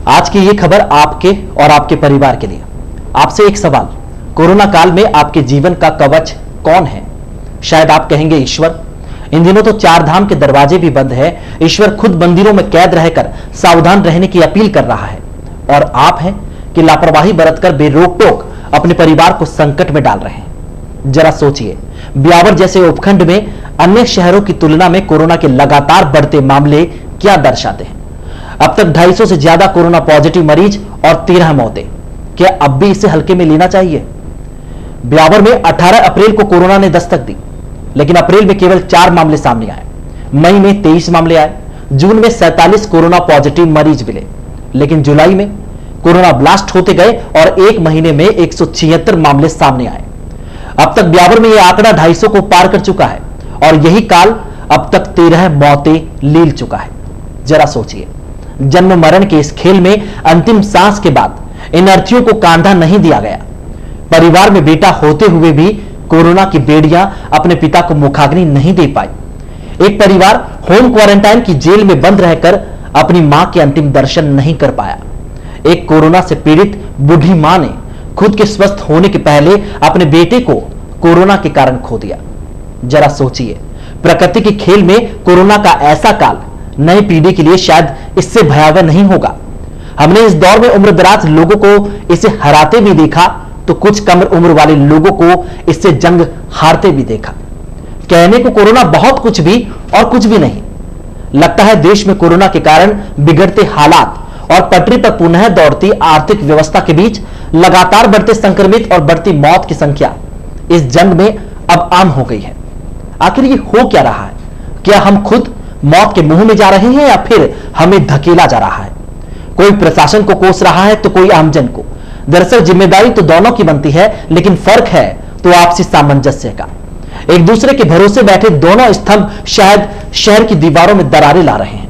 आज की ये खबर आपके और आपके परिवार के लिए। आपसे एक सवाल, कोरोना काल में आपके जीवन का कवच कौन है? शायद आप कहेंगे ईश्वर। इन दिनों तो चार धाम के दरवाजे भी बंद है। ईश्वर खुद मंदिरों में कैद रहकर सावधान रहने की अपील कर रहा है, और आप हैं कि लापरवाही बरतकर बेरोक टोक अपने परिवार को संकट में डाल रहे हैं। जरा सोचिए, ब्यावर जैसे उपखंड में अन्य शहरों की तुलना में कोरोना के लगातार बढ़ते मामले क्या दर्शाते हैं? अब तक 250 से ज्यादा कोरोना पॉजिटिव मरीज और 13 मौतें। क्या अब भी इसे हल्के में लेना चाहिए? ब्यावर में 18 अप्रैल को कोरोना ने दस्तक दी, लेकिन अप्रैल में केवल 4 मामले सामने आए। मई में 23 मामले आए। जून में 47 कोरोना पॉजिटिव मरीज मिले, लेकिन जुलाई में कोरोना ब्लास्ट होते गए और एक महीने में 176 मामले सामने आए। अब तक ब्यावर में यह आंकड़ा 250 को पार कर चुका है, और यही काल अब तक 13 मौतें लील चुका है। जरा सोचिए, जन्म मरण के इस खेल में अंतिम सांस के बाद इन अर्थियों को कांधा नहीं दिया गया। परिवार में बेटा होते हुए भी कोरोना की बेड़ियां अपने पिता को मुखाग्नि नहीं दे पाई। एक परिवार होम क्वारंटाइन की जेल में बंद रहकर अपनी मां के अंतिम दर्शन नहीं कर पाया। एक कोरोना से पीड़ित बूढ़ी मां ने खुद के स्वस्थ होने के पहले अपने बेटे को कोरोना के कारण खो दिया। जरा सोचिए, प्रकृति के खेल में कोरोना का ऐसा काल नई पीढ़ी के लिए शायद इससे भयावह नहीं होगा। हमने इस दौर में उम्रदराज लोगों को इसे हराते भी देखा, तो कुछ कम उम्र वाले लोगों को इससे जंग हारते भी देखा। कहने को कोरोना बहुत कुछ भी और कुछ भी नहीं। लगता है देश में कोरोना के कारण बिगड़ते हालात और पटरी पर पुनः दौड़ती आर्थिक व्यवस्था के बीच लगातार बढ़ते संक्रमित और बढ़ती मौत की संख्या इस जंग में अब आम हो गई है। आखिर ये हो क्या रहा है? क्या हम खुद मौत के मुंह में जा रहे हैं, या फिर हमें धकेला जा रहा है? कोई प्रशासन को कोस रहा है तो कोई आमजन को। दरअसल जिम्मेदारी तो दोनों की बनती है, लेकिन फर्क है तो आपसी सामंजस्य का। एक दूसरे के भरोसे बैठे दोनों स्तंभ शायद शहर की दीवारों में दरारें ला रहे हैं।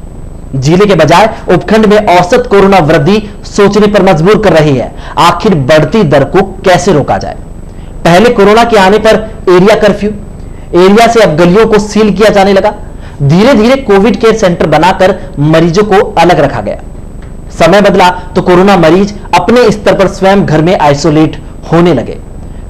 जिले के बजाय उपखंड में औसत कोरोना वृद्धि सोचने पर मजबूर कर रही है, आखिर बढ़ती दर को कैसे रोका जाए। पहले कोरोना के आने पर एरिया कर्फ्यू, एरिया से अब गलियों को सील किया जाने लगा। धीरे धीरे कोविड केयर सेंटर बनाकर मरीजों को अलग रखा गया। समय बदला तो कोरोना मरीज अपने स्तर पर स्वयं घर में आइसोलेट होने लगे।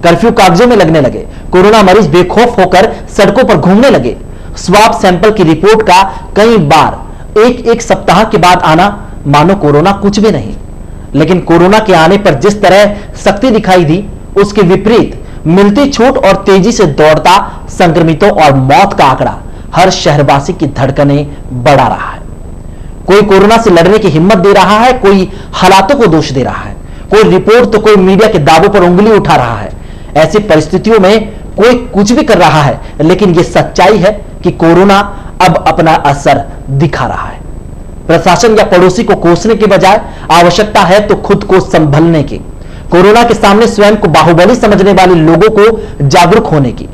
कर्फ्यू कागजों में लगने लगे। कोरोना मरीज बेखौफ होकर सड़कों पर घूमने लगे। स्वाब सैंपल की रिपोर्ट का कई बार एक सप्ताह के बाद आना मानो कोरोना कुछ भी नहीं। लेकिन कोरोना के आने पर जिस तरह सख्ती दिखाई दी, उसके विपरीत मिलती छूट और तेजी से दौड़ता संक्रमितों और मौत का आंकड़ा हर शहरवासी की धड़कनें बढ़ा रहा है। कोई कोरोना से लड़ने की हिम्मत दे रहा है, कोई हालातों को दोष दे रहा है, कोई रिपोर्ट तो कोई मीडिया के दावों पर उंगली उठा रहा है। ऐसी परिस्थितियों में कोई कुछ भी कर रहा है, लेकिन यह सच्चाई है कि कोरोना अब अपना असर दिखा रहा है। प्रशासन या पड़ोसी को कोसने के बजाय आवश्यकता है तो खुद को संभलने की। कोरोना के सामने स्वयं को बाहुबली समझने वाले लोगों को जागरूक होने की।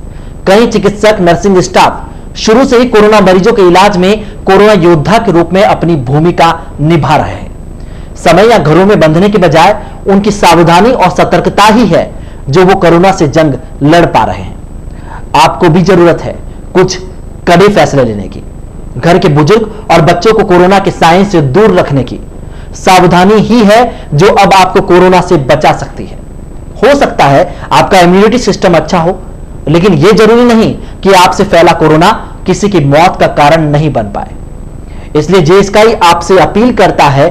कई चिकित्सक, नर्सिंग स्टाफ शुरू से ही कोरोना मरीजों के इलाज में कोरोना योद्धा के रूप में अपनी भूमिका निभा रहे हैं। समय या घरों में बंधने के बजाय उनकी सावधानी और सतर्कता ही है जो वो कोरोना से जंग लड़ पा रहे हैं। आपको भी जरूरत है कुछ कड़े फैसले लेने की। घर के बुजुर्ग और बच्चों को कोरोना के साए से दूर रखने की। सावधानी ही है जो अब आपको कोरोना से बचा सकती है। हो सकता है आपका इम्यूनिटी सिस्टम अच्छा हो, लेकिन यह जरूरी नहीं कि आपसे फैला कोरोना किसी की मौत का कारण नहीं बन पाए। इसलिए जेएसकाई आपसे अपील करता है,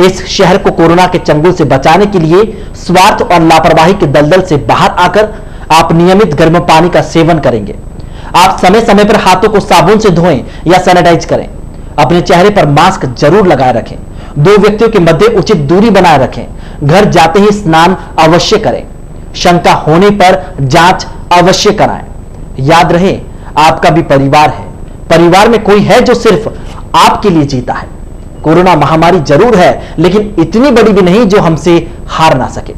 इस शहर को कोरोना के चंगुल से बचाने के लिए स्वार्थ और लापरवाही के दलदल से बाहर आकर आप नियमित गर्म पानी का सेवन करेंगे। आप समय समय पर हाथों को साबुन से धोएं या सैनिटाइज करें। अपने चेहरे पर मास्क जरूर लगाए रखें। 2 व्यक्तियों के मध्य उचित दूरी बनाए रखें। घर जाते ही स्नान अवश्य करें। शंका होने पर जांच अवश्य कराएं। याद रहे, आपका भी परिवार है। परिवार में कोई है जो सिर्फ आपके लिए जीता है। कोरोना महामारी जरूर है, लेकिन इतनी बड़ी भी नहीं जो हमसे हार ना सके।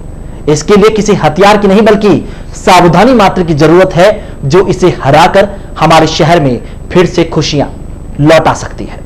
इसके लिए किसी हथियार की नहीं, बल्कि सावधानी मात्र की जरूरत है, जो इसे हराकर हमारे शहर में फिर से खुशियां लौटा सकती है।